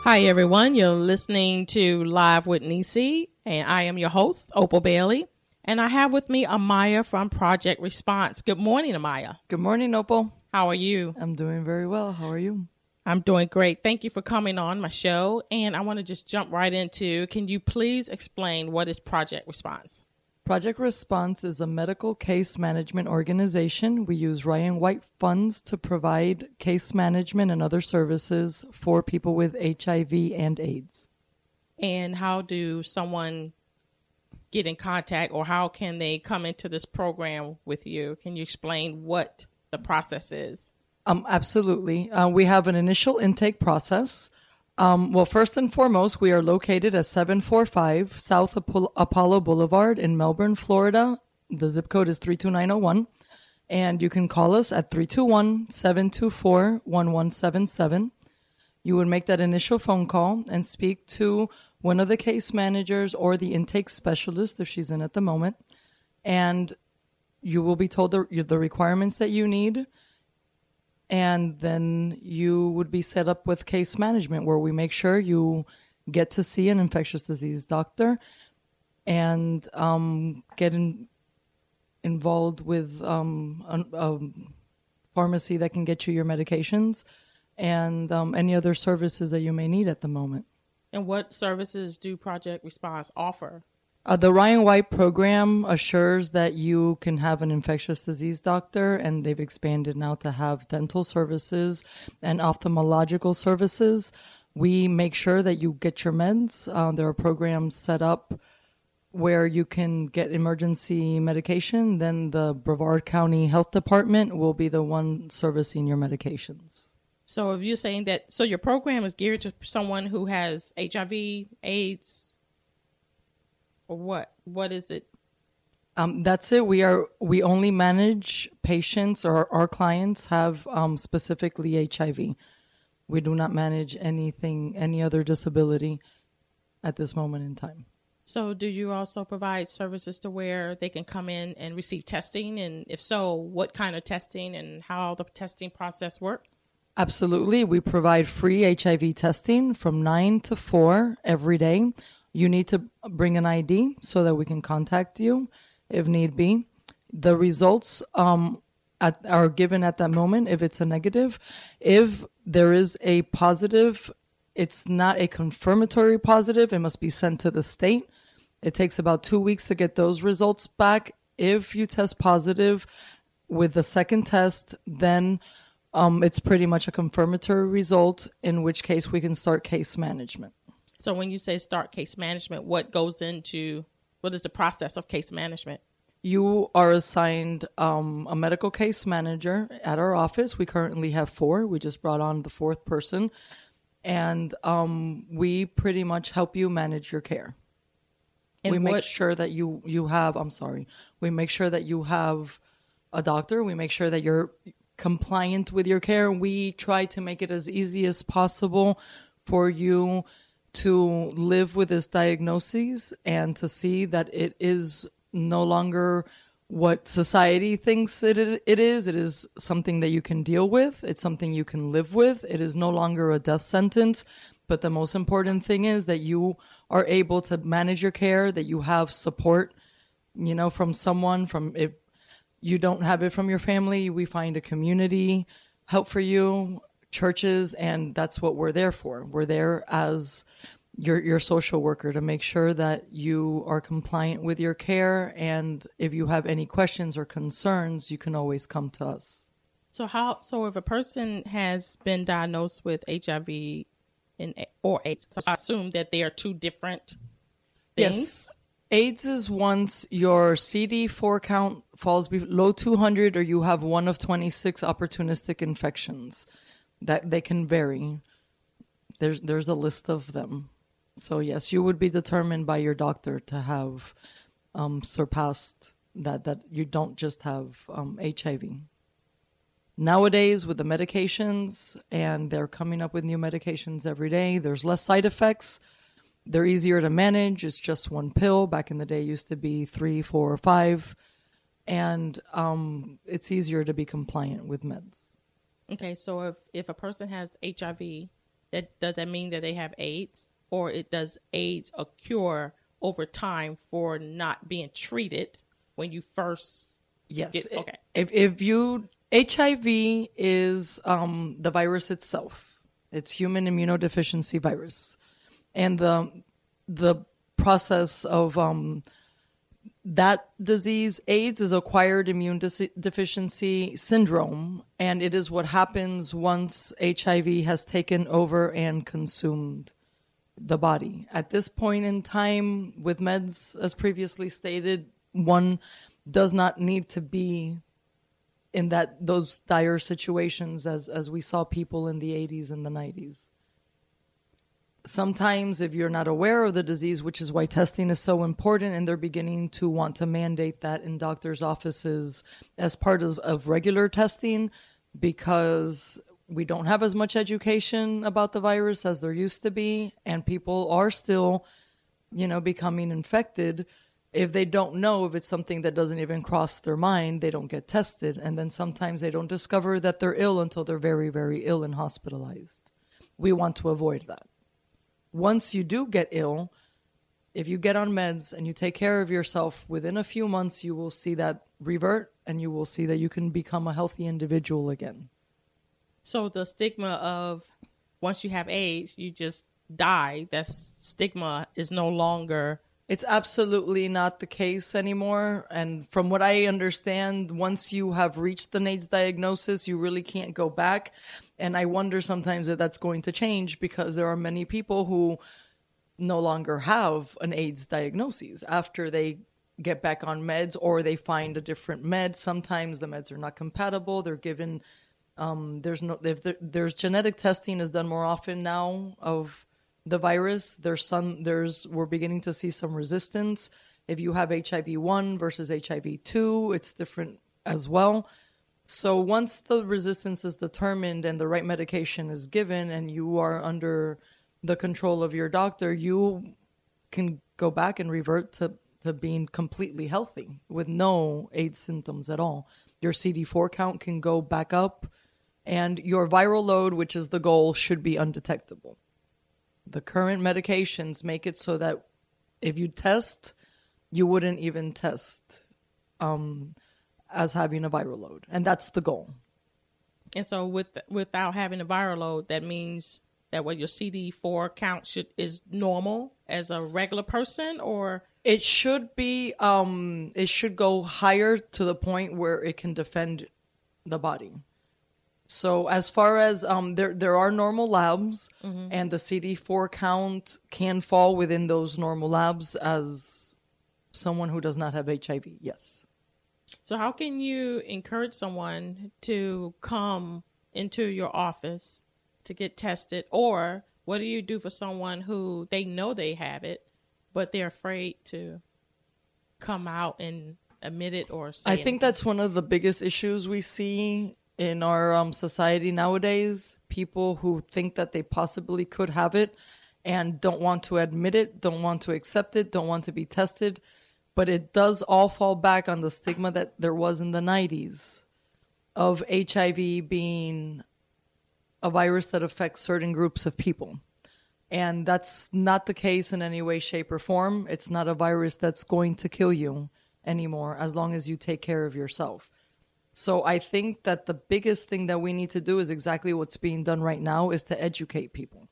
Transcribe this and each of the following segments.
Hi, everyone. You're listening to Live with Necee, and I am your host, Opal Bailey. And I have with me Amaya from Project Response. Good morning, Amaya. Good morning, Opal. How are you? I'm doing very well. How are you? I'm doing great. Thank you for coming on my show. And I want to just jump right into, can you please explain what is Project Response? Project Response is a medical case management organization. We use Ryan White funds to provide case management and other services for people with HIV and AIDS. And how do someone get in contact, or how can they come into this program with you? Can you explain what the process is? Absolutely. We have an initial intake process. Well, first and foremost, we are located at 745 South Apollo Boulevard in Melbourne, Florida. The zip code is 32901. And you can call us at 321-724-1177. You would make that initial phone call and speak to one of the case managers or the intake specialist if she's in at the moment. And you will be told the requirements that you need. And then you would be set up with case management, where we make sure you get to see an infectious disease doctor and get involved with a pharmacy that can get you your medications and any other services that you may need at the moment. And what services do Project Response offer? The Ryan White program assures that you can have an infectious disease doctor, and they've expanded now to have dental services and ophthalmological services. We make sure that you get your meds. There are programs set up where you can get emergency medication. Then the Brevard County Health Department will be the one servicing your medications. So if you're saying that, so your program is geared to someone who has HIV, AIDS, or what? What is it? That's it. We only manage patients, or our clients have specifically HIV. We do not manage any other disability at this moment in time. So do you also provide services to where they can come in and receive testing? And if so, what kind of testing and how the testing process works? Absolutely. We provide free HIV testing from 9 to 4 every day. You need to bring an ID so that we can contact you if need be. The results are given at that moment if it's a negative. If there is a positive, it's not a confirmatory positive. It must be sent to the state. It takes about 2 weeks to get those results back. If you test positive with the second test, then it's pretty much a confirmatory result, in which case we can start case management. So when you say start case management, what is the process of case management? You are assigned a medical case manager at our office. We currently have 4. We just brought on the 4th person. And we pretty much help you manage your care. And we make sure that you have a doctor. We make sure that you're compliant with your care. We try to make it as easy as possible for you to live with this diagnosis and to see that it is no longer what society thinks it is. It is something that you can deal with. It's something you can live with. It is no longer a death sentence. But the most important thing is that you are able to manage your care, that you have support, from someone. If you don't have it from your family, we find a community help for you, churches, and that's what we're there for. We're there as your social worker to make sure that you are compliant with your care, and if you have any questions or concerns, you can always come to us. So if a person has been diagnosed with HIV or AIDS, so I assume that they are two different things? Yes. AIDS is once your CD4 count falls below 200, or you have one of 26 opportunistic infections. That they can vary. There's a list of them. So yes, you would be determined by your doctor to have surpassed that you don't just have HIV. Nowadays, with the medications, and they're coming up with new medications every day, there's less side effects. They're easier to manage. It's just one pill. Back in the day, it used to be 3, 4, or 5. And it's easier to be compliant with meds. Okay, so if a person has HIV does that mean that they have AIDS, or does AIDS occur over time for not being treated when you first Yes. get, okay. If you HIV is the virus itself. It's human immunodeficiency virus, and the process of that disease, AIDS, is acquired immune deficiency syndrome, and it is what happens once HIV has taken over and consumed the body. At this point in time, with meds, as previously stated, one does not need to be in those dire situations as we saw people in the 80s and the 90s. Sometimes if you're not aware of the disease, which is why testing is so important, and they're beginning to want to mandate that in doctors' offices as part of regular testing, because we don't have as much education about the virus as there used to be, and people are still, becoming infected. If they don't know, if it's something that doesn't even cross their mind, they don't get tested. And then sometimes they don't discover that they're ill until they're very, very ill and hospitalized. We want to avoid that. Once you do get ill, if you get on meds and you take care of yourself, within a few months, you will see that revert, and you will see that you can become a healthy individual again. So the stigma of once you have AIDS, you just die, that stigma is no longer... It's absolutely not the case anymore. And from what I understand, once you have reached the AIDS diagnosis, you really can't go back. And I wonder sometimes if that's going to change, because there are many people who no longer have an AIDS diagnosis after they get back on meds, or they find a different med. Sometimes the meds are not compatible. They're given, there's genetic testing is done more often now of the virus. We're beginning to see some resistance. If you have HIV-1 versus HIV-2, it's different as well. So once the resistance is determined and the right medication is given, and you are under the control of your doctor, you can go back and revert to being completely healthy with no AIDS symptoms at all. Your CD4 count can go back up, and your viral load, which is the goal, should be undetectable. The current medications make it so that if you test, you wouldn't even test as having a viral load. And that's the goal. And so without having a viral load, that means that what your CD4 count is normal as a regular person, or? It should be, it should go higher to the point where it can defend the body. So as far as there are normal labs, mm-hmm. and the CD4 count can fall within those normal labs as someone who does not have HIV. Yes. So how can you encourage someone to come into your office to get tested, or what do you do for someone who they know they have it, but they're afraid to come out and admit it or say anything? I think that's one of the biggest issues we see in our society nowadays. People who think that they possibly could have it and don't want to admit it, don't want to accept it, don't want to be tested. But it does all fall back on the stigma that there was in the 90s of HIV being a virus that affects certain groups of people. And that's not the case in any way, shape, or form. It's not a virus that's going to kill you anymore as long as you take care of yourself. So I think that the biggest thing that we need to do is exactly what's being done right now, is to educate people,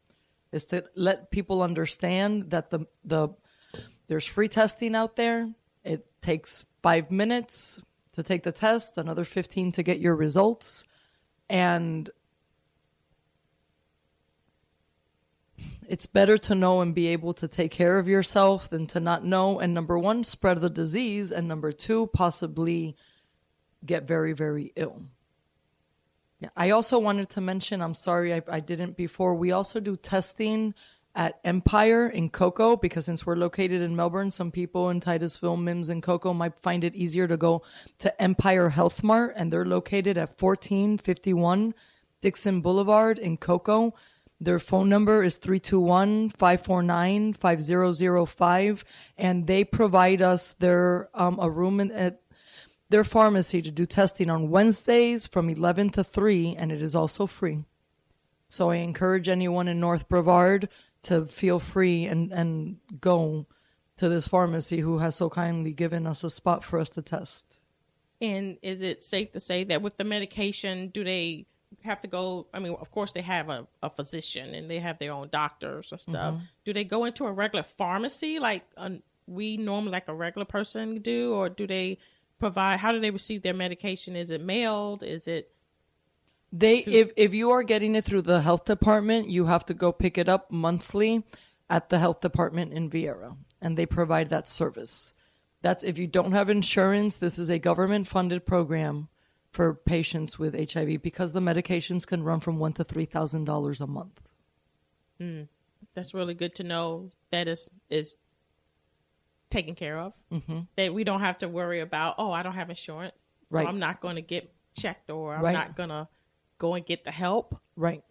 is to let people understand that there's free testing out there. It takes 5 minutes to take the test, another 15 to get your results. And it's better to know and be able to take care of yourself than to not know. And number one, spread the disease. And number two, possibly get very, very ill. Yeah, I also wanted to mention, I'm sorry I didn't before, we also do testing at Empire in Cocoa, because since we're located in Melbourne, some people in Titusville, Mims, and Cocoa might find it easier to go to Empire Health Mart, and they're located at 1451 Dixon Boulevard in Cocoa. Their phone number is 321-549-5005, and they provide us a room at their pharmacy to do testing on Wednesdays from 11 to 3, and it is also free. So I encourage anyone in North Brevard to feel free and go to this pharmacy who has so kindly given us a spot for us to test. And is it safe to say that with the medication, do they have to go? I mean, of course, they have a physician and they have their own doctors and stuff. Mm-hmm. Do they go into a regular pharmacy like we normally, like a regular person do? Or do they provide, how do they receive their medication? Is it mailed? Is it? If you are getting it through the health department, you have to go pick it up monthly at the health department in Vieira, and they provide that service. That's if you don't have insurance. This is a government-funded program for patients with HIV because the medications can run from $1,000 to $3,000 a month. That's really good to know. That is taken care of. Mm-hmm. That we don't have to worry about. Oh, I don't have insurance, so I'm not going to get checked, or I'm not going to go and get the help. Right.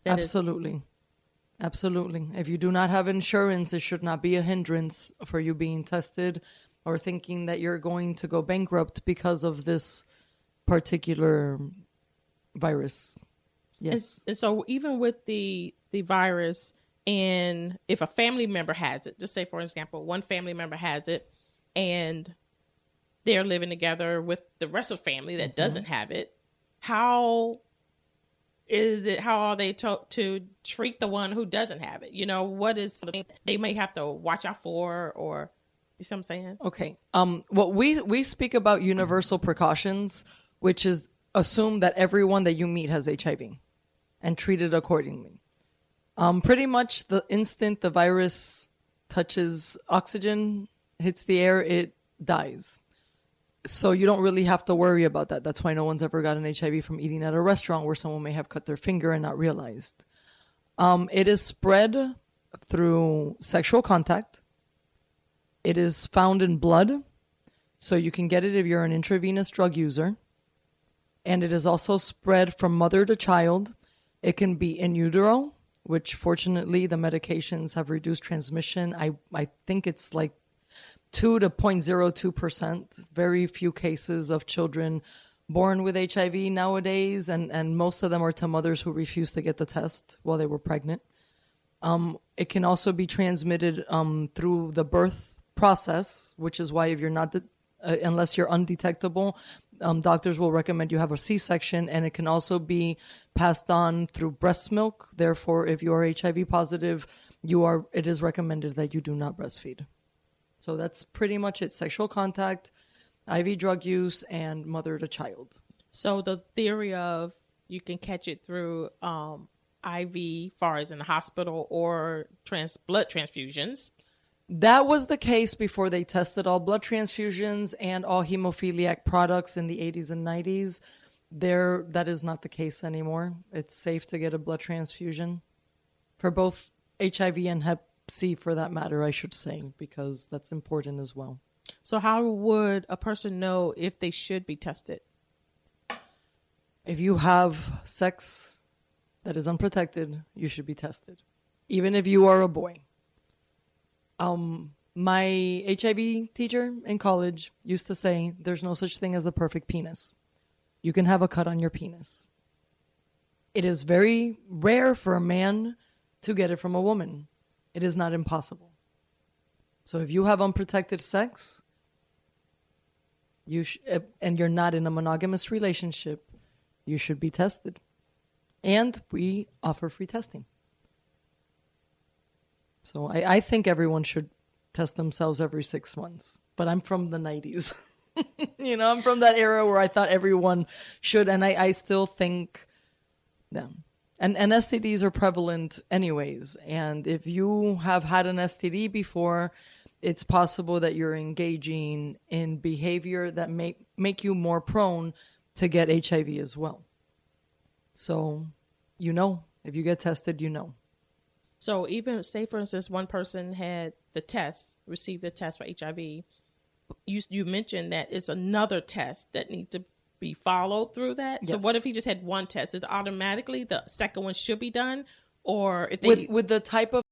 Absolutely. If you do not have insurance, it should not be a hindrance for you being tested or thinking that you're going to go bankrupt because of this particular virus. Yes. And so even with the virus, and if a family member has it, just say, for example, one family member has it and they're living together with the rest of the family that doesn't have it, how are they to treat the one who doesn't have it? You know, what is some things they may have to watch out for, or you see what I'm saying? Okay. Well, we speak about universal precautions, which is assume that everyone that you meet has HIV and treat it accordingly. Pretty much the instant the virus touches oxygen, hits the air, it dies. So you don't really have to worry about that. That's why no one's ever gotten HIV from eating at a restaurant where someone may have cut their finger and not realized. It is spread through sexual contact. It is found in blood. So you can get it if you're an intravenous drug user. And it is also spread from mother to child. It can be in utero, which fortunately the medications have reduced transmission. I think it's like 2 to 0.02%. Very few cases of children born with HIV nowadays, and most of them are to mothers who refuse to get the test while they were pregnant. It can also be transmitted through the birth process, which is why if you're not, unless you're undetectable, doctors will recommend you have a C-section, and it can also be passed on through breast milk. Therefore, if you are HIV positive, it is recommended that you do not breastfeed. So that's pretty much it. Sexual contact, IV drug use, and mother to child. So the theory of you can catch it through IV, far as in the hospital, or blood transfusions. That was the case before they tested all blood transfusions and all hemophiliac products in the 80s and 90s. That is not the case anymore. It's safe to get a blood transfusion for both HIV and Hep C, for that matter, I should say, because that's important as well. So how would a person know if they should be tested? If you have sex that is unprotected, you should be tested, even if you are a boy. My HIV teacher in college used to say, there's no such thing as a perfect penis. You can have a cut on your penis. It is very rare for a man to get it from a woman. It is not impossible. So if you have unprotected sex, and you're not in a monogamous relationship, you should be tested. And we offer free testing. So I think everyone should test themselves every 6 months. But I'm from the 90s. I'm from that era where I thought everyone should. And I still think, yeah. And STDs are prevalent anyways. And if you have had an STD before, it's possible that you're engaging in behavior that make you more prone to get HIV as well. So, if you get tested, So even say, for instance, one person had received the test for HIV. You mentioned that it's another test that needs to be followed through that. Yes. So what if he just had one test? Is it automatically the second one should be done? Or if they... with the type of